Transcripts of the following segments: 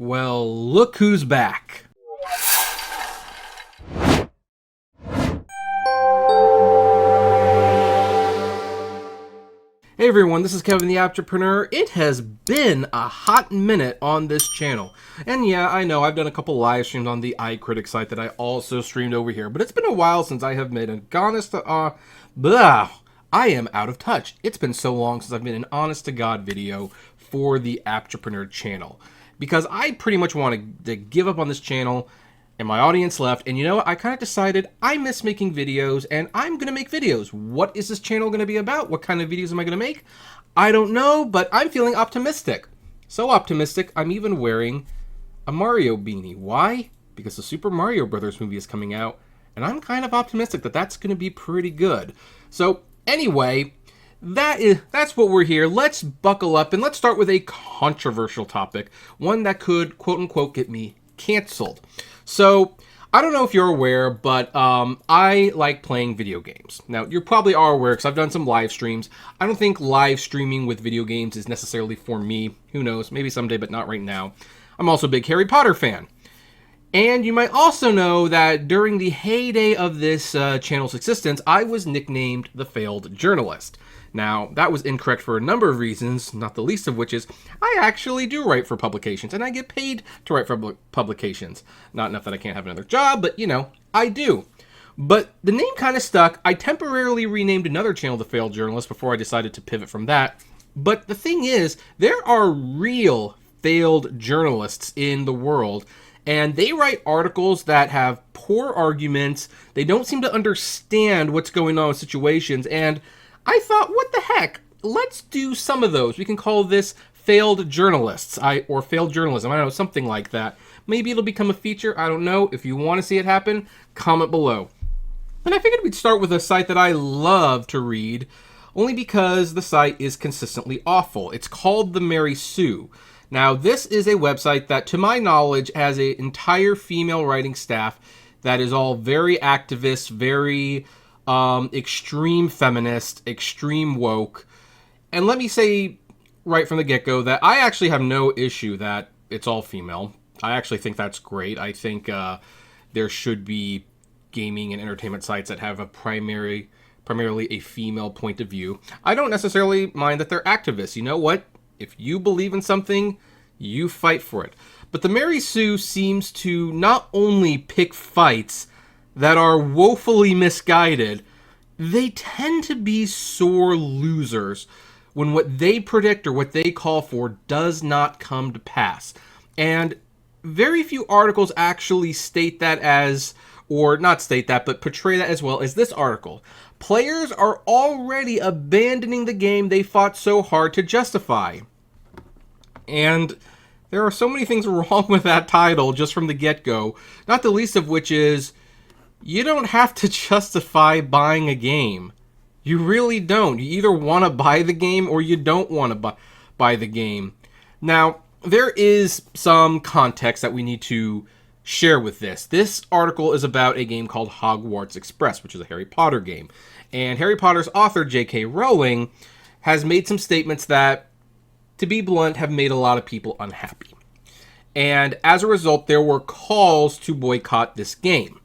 Well, look who's back. Hey everyone, this is Kevin the Apptrepreneur. It has been a hot minute on this channel. And yeah, I know I've done a couple live streams on the iCritic site that I also streamed over here, but it's been a while since I have made an honest I am out of touch. It's been so long since I've made an honest to God video for the Apptrepreneur channel. Because I pretty much wanted to give up on this channel and my audience left, and you know what, I kind of decided I miss making videos and I'm gonna make videos. What is this channel gonna be about? What kind of videos am I gonna make? I don't know, but I'm feeling optimistic. So optimistic, I'm even wearing a Mario beanie. Why? Because the Super Mario Brothers movie is coming out, and I'm kind of optimistic that that's gonna be pretty good. So anyway, that's what we're here. Let's buckle up and let's start with a controversial topic, one that could quote unquote get me canceled. So I don't know if you're aware, but I like playing video games. Now you probably are aware because I've done some live streams. I don't think live streaming with video games is necessarily for me. Who knows? Maybe someday, but not right now. I'm also a big Harry Potter fan. And you might also know that during the heyday of this channel's existence, I was nicknamed the Failed Journalist. Now, that was incorrect for a number of reasons, not the least of which is I actually do write for publications, and I get paid to write for publications. Not enough that I can't have another job, but, you know, I do. But the name kind of stuck. I temporarily renamed another channel the Failed Journalist before I decided to pivot from that. But the thing is, there are real failed journalists in the world, and they write articles that have poor arguments. They don't seem to understand what's going on with situations, and I thought, what the heck? Let's do some of those. We can call this failed journalists, or failed journalism. I don't know, something like that. Maybe it'll become a feature. I don't know. If you want to see it happen, comment below. And I figured we'd start with a site that I love to read, only because the site is consistently awful. It's called The Mary Sue. Now, this is a website that, to my knowledge, has an entire female writing staff that is all very activist, very extreme feminist, extreme woke. And let me say right from the get-go that I actually have no issue that it's all female. I actually think that's great. I think there should be gaming and entertainment sites that have a primarily a female point of view. I don't necessarily mind that they're activists. You know what? If you believe in something, you fight for it. But the Mary Sue seems to not only pick fights that are woefully misguided, they tend to be sore losers when what they predict or what they call for does not come to pass. And very few articles actually state that as, or not state that, but portray that as well as this article. Players are already abandoning the game they fought so hard to justify. And there are so many things wrong with that title just from the get-go, not the least of which is you don't have to justify buying a game. You really don't. You either want to buy the game or you don't want to buy the game. Now, there is some context that we need to share with this. This article is about a game called Hogwarts Express, which is a Harry Potter game. And Harry Potter's author, J.K. Rowling, has made some statements that, to be blunt, have made a lot of people unhappy. And as a result, there were calls to boycott this game.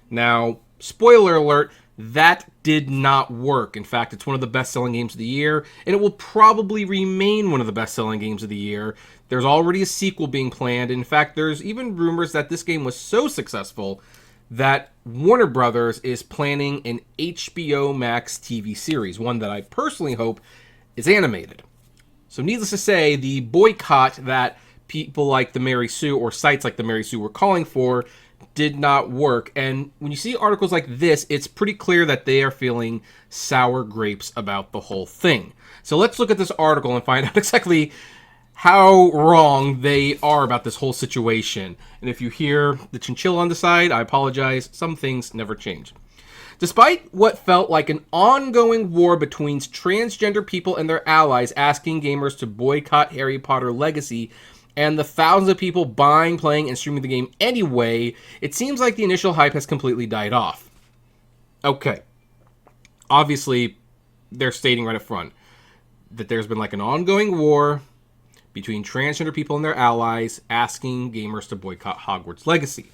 Now, spoiler alert, that did not work. In fact, it's one of the best-selling games of the year, and it will probably remain one of the best-selling games of the year. There's already a sequel being planned. In fact, there's even rumors that this game was so successful that Warner Brothers is planning an HBO Max TV series, one that I personally hope is animated. So needless to say, the boycott that people like the Mary Sue or sites like the Mary Sue were calling for did not work. And when you see articles like this, it's pretty clear that they are feeling sour grapes about the whole thing. So let's look at this article and find out exactly how wrong they are about this whole situation. And if you hear the chinchilla on the side, I apologize. Some things never change. Despite what felt like an ongoing war between transgender people and their allies asking gamers to boycott Harry Potter Legacy, and the thousands of people buying, playing, and streaming the game anyway, it seems like the initial hype has completely died off. Okay. Obviously, they're stating right up front that there's been like an ongoing war between transgender people and their allies, asking gamers to boycott Hogwarts Legacy.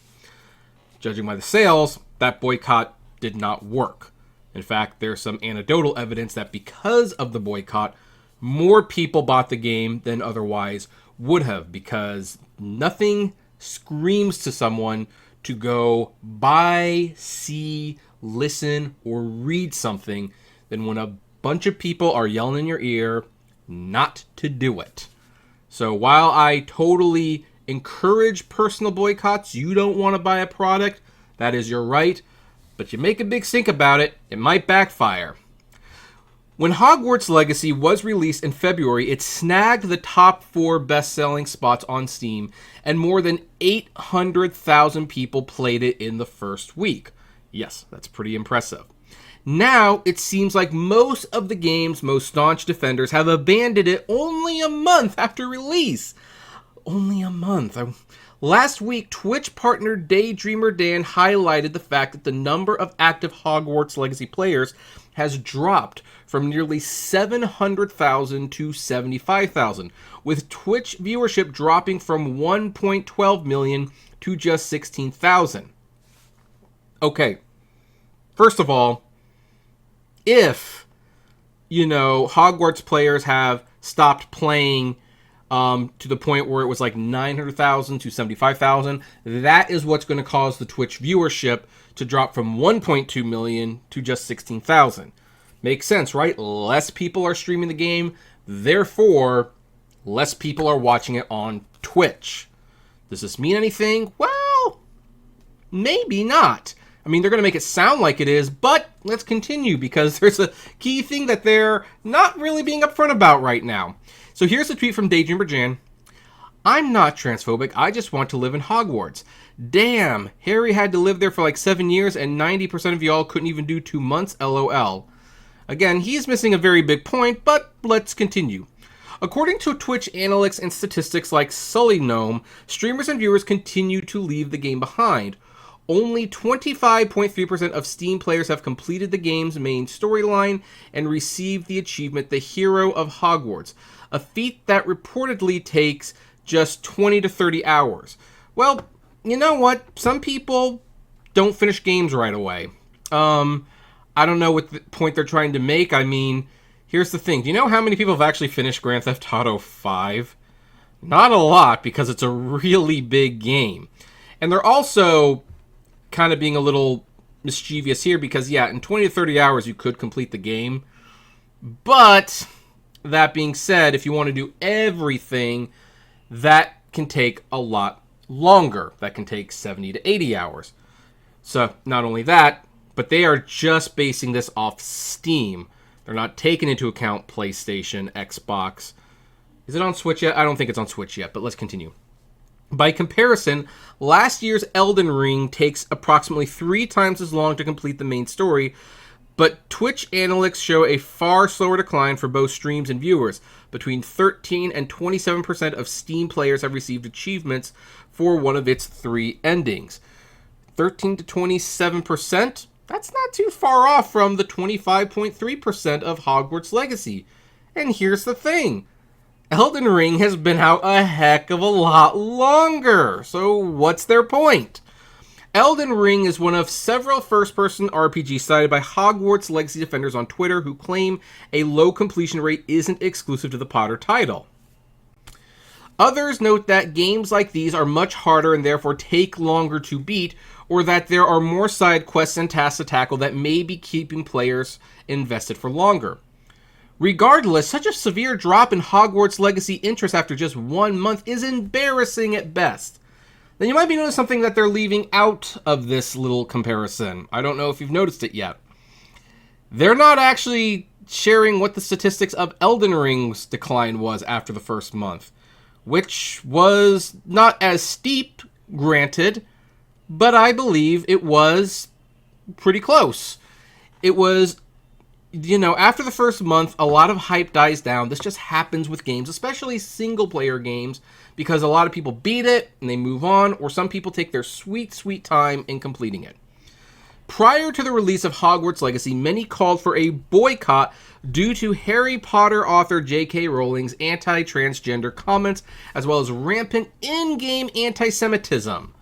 Judging by the sales, that boycott did not work. In fact, there's some anecdotal evidence that because of the boycott, more people bought the game than otherwise would have, because nothing screams to someone to go buy, see, listen, or read something than when a bunch of people are yelling in your ear not to do it. So while I totally encourage personal boycotts, you don't want to buy a product, that is your right, but you make a big stink about it, it might backfire. When Hogwarts Legacy was released in February, it snagged the top 4 best-selling spots on Steam, and more than 800,000 people played it in the first week. Yes, that's pretty impressive. Now, it seems like most of the game's most staunch defenders have abandoned it only a month after release. Only a month. Last week, Twitch partner Daydreamer Dan highlighted the fact that the number of active Hogwarts Legacy players has dropped from nearly 700,000 to 75,000, with Twitch viewership dropping from 1.12 million to just 16,000. Okay, first of all, if, Hogwarts players have stopped playing to the point where it was like 900,000 to 75,000, that is what's going to cause the Twitch viewership to drop from 1.2 million to just 16,000. Makes sense, right? Less people are streaming the game, therefore, less people are watching it on Twitch. Does this mean anything? Well, maybe not. I mean, they're going to make it sound like it is, but let's continue, because there's a key thing that they're not really being upfront about right now. So here's a tweet from Daydreamer Jan. I'm not transphobic, I just want to live in Hogwarts. Damn, Harry had to live there for like 7 years and 90% of y'all couldn't even do 2 months, LOL. Again, he's missing a very big point, but let's continue. According to Twitch analytics and statistics like Sully Gnome, streamers and viewers continue to leave the game behind. Only 25.3% of Steam players have completed the game's main storyline and received the achievement The Hero of Hogwarts, a feat that reportedly takes just 20 to 30 hours. Well, you know what? Some people don't finish games right away. I don't know what the point they're trying to make. I mean, here's the thing. Do you know how many people have actually finished Grand Theft Auto 5? Not a lot, because it's a really big game. And they're also kind of being a little mischievous here, because yeah, in 20 to 30 hours you could complete the game. But that being said, if you want to do everything, that can take a lot longer. That can take 70 to 80 hours. So not only that, but they are just basing this off Steam. They're not taking into account PlayStation, Xbox. Is it on Switch yet? I don't think it's on Switch yet, but let's continue. By comparison, last year's Elden Ring takes approximately 3 times as long to complete the main story, but Twitch analytics show a far slower decline for both streams and viewers. Between 13 and 27% of Steam players have received achievements for one of its 3 endings. 13 to 27%? That's not too far off from the 25.3% of Hogwarts Legacy. And here's the thing. Elden Ring has been out a heck of a lot longer. So what's their point? Elden Ring is one of several first-person RPGs cited by Hogwarts Legacy defenders on Twitter who claim a low completion rate isn't exclusive to the Potter title. Others note that games like these are much harder and therefore take longer to beat, or that there are more side quests and tasks to tackle that may be keeping players invested for longer. Regardless, such a severe drop in Hogwarts Legacy interest after just 1 month is embarrassing at best. Then you might be noticing something that they're leaving out of this little comparison. I don't know if you've noticed it yet. They're not actually sharing what the statistics of Elden Ring's decline was after the first month, which was not as steep, granted, but I believe it was pretty close. It was, after the first month, a lot of hype dies down. This just happens with games, especially single-player games, because a lot of people beat it and they move on, or some people take their sweet, sweet time in completing it. Prior to the release of Hogwarts Legacy, many called for a boycott due to Harry Potter author J.K. Rowling's anti-transgender comments, as well as rampant in-game anti-Semitism.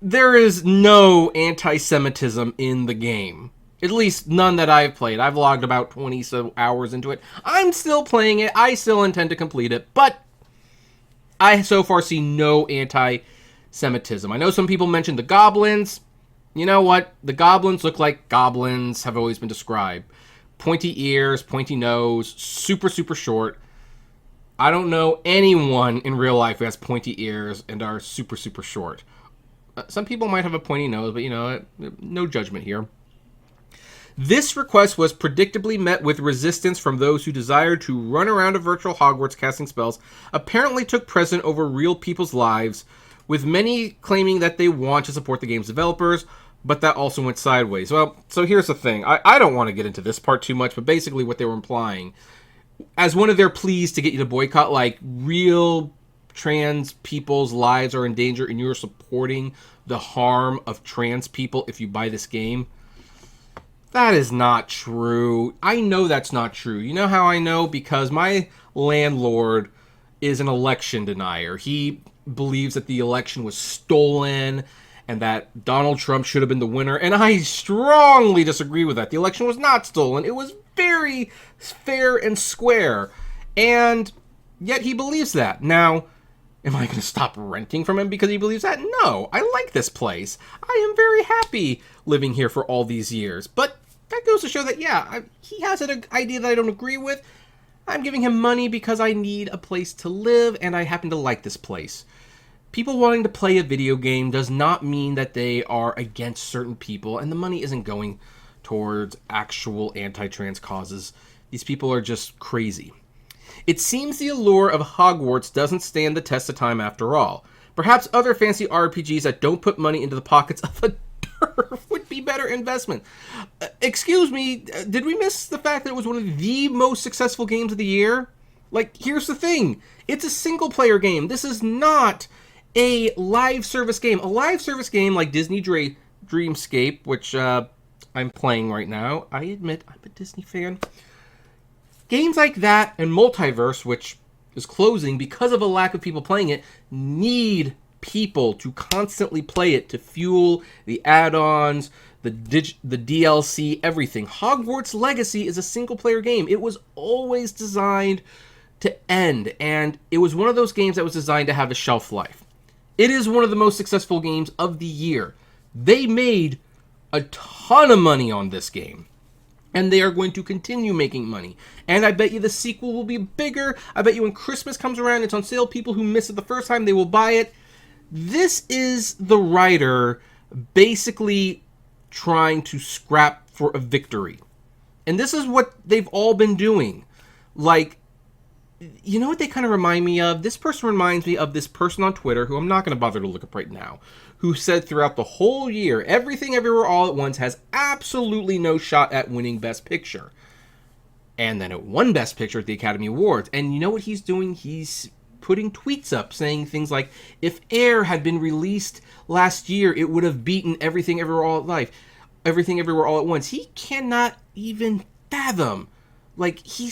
There is no anti-Semitism in the game. At least none that I've played. I've logged about 20 so hours into it. I'm still playing it. I still intend to complete it, but I so far see no anti-Semitism. I know some people mentioned the goblins. You know what? The goblins look like goblins have always been described. Pointy ears, pointy nose, super, super short. I don't know anyone in real life who has pointy ears and are super, super short. Some people might have a pointy nose, but, you know, no judgment here. This request was predictably met with resistance from those who desired to run around a virtual Hogwarts casting spells, apparently took precedent over real people's lives, with many claiming that they want to support the game's developers, but that also went sideways. Well, so here's the thing. I don't want to get into this part too much, but basically what they were implying, as one of their pleas to get you to boycott, like, real trans people's lives are in danger and you're supporting the harm of trans people if you buy this game. That is not true. I know that's not true. You know how I know? Because my landlord is an election denier. He believes that the election was stolen and that Donald Trump should have been the winner. And I strongly disagree with that. The election was not stolen. It was very fair and square. And yet he believes that. Now, am I going to stop renting from him because he believes that? No. I like this place. I am very happy living here for all these years. But that goes to show that, yeah, he has an idea that I don't agree with. I'm giving him money because I need a place to live, and I happen to like this place. People wanting to play a video game does not mean that they are against certain people, and the money isn't going towards actual anti-trans causes. These people are just crazy. It seems the allure of Hogwarts doesn't stand the test of time after all. Perhaps other fancy RPGs that don't put money into the pockets of a would be better investment. Excuse me, did we miss the fact that it was one of the most successful games of the year? Like, here's the thing. It's a single-player game. This is not a live service game. A live service game like Disney Dreamscape, which I'm playing right now. I admit, I'm a Disney fan. Games like that and Multiverse, which is closing because of a lack of people playing it, need people to constantly play it to fuel the add-ons, the DLC, everything. Hogwarts Legacy is a single-player game. It was always designed to end, and it was one of those games that was designed to have a shelf life. It is one of the most successful games of the year. They made a ton of money on this game, and they are going to continue making money. And I bet you the sequel will be bigger. I bet you when Christmas comes around, it's on sale. People who miss it the first time, they will buy it. This is the writer basically trying to scrap for a victory. And this is what they've all been doing. Like, you know what they kind of remind me of? This person reminds me of this person on Twitter, who I'm not going to bother to look up right now, who said throughout the whole year, Everything Everywhere All at Once has absolutely no shot at winning Best Picture. And then it won Best Picture at the Academy Awards. And you know what he's doing? He's putting tweets up saying things like, if Air had been released last year, it would have beaten Everything Everywhere All at Once. He cannot even fathom. He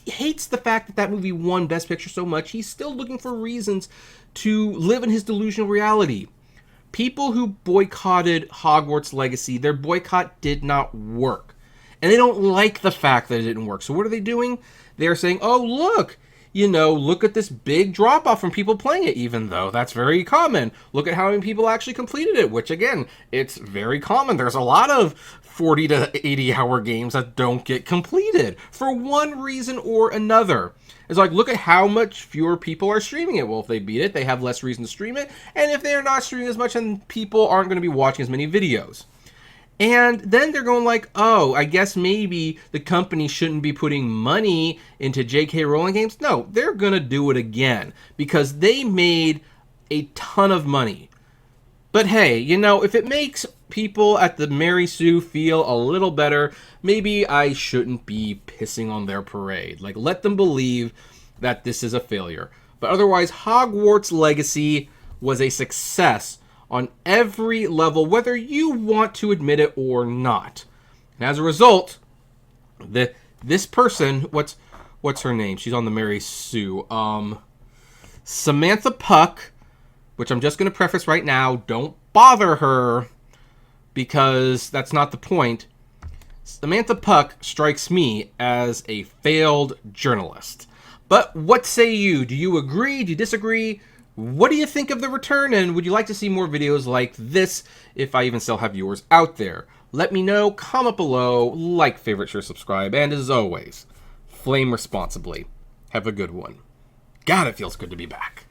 hates the fact that that movie won Best Picture so much. He's still looking for reasons to live in his delusional reality. People who boycotted Hogwarts Legacy, their boycott did not work. And they don't like the fact that it didn't work. So what are they doing? They're saying, oh, look, look at this big drop-off from people playing it, even though that's very common. Look at how many people actually completed it, which, again, it's very common. There's a lot of 40 to 80-hour games that don't get completed for one reason or another. It's like, look at how much fewer people are streaming it. Well, if they beat it, they have less reason to stream it. And if they're not streaming as much, then people aren't going to be watching as many videos. And then they're going like, oh, I guess maybe the company shouldn't be putting money into J.K. Rowling games. No, they're going to do it again because they made a ton of money. But hey, if it makes people at the Mary Sue feel a little better, maybe I shouldn't be pissing on their parade. Like, let them believe that this is a failure. But otherwise, Hogwarts Legacy was a success on every level, whether you want to admit it or not. And as a result, this person, what's her name? She's on the Mary Sue. Samantha Puck, which I'm just going to preface right now, don't bother her because that's not the point. Samantha Puck strikes me as a failed journalist. But what say you? Do you agree? Do you disagree? What do you think of the return? And would you like to see more videos like this if I even still have yours out there? Let me know, comment below, like, favorite, share, subscribe, and as always, flame responsibly. Have a good one. God, it feels good to be back.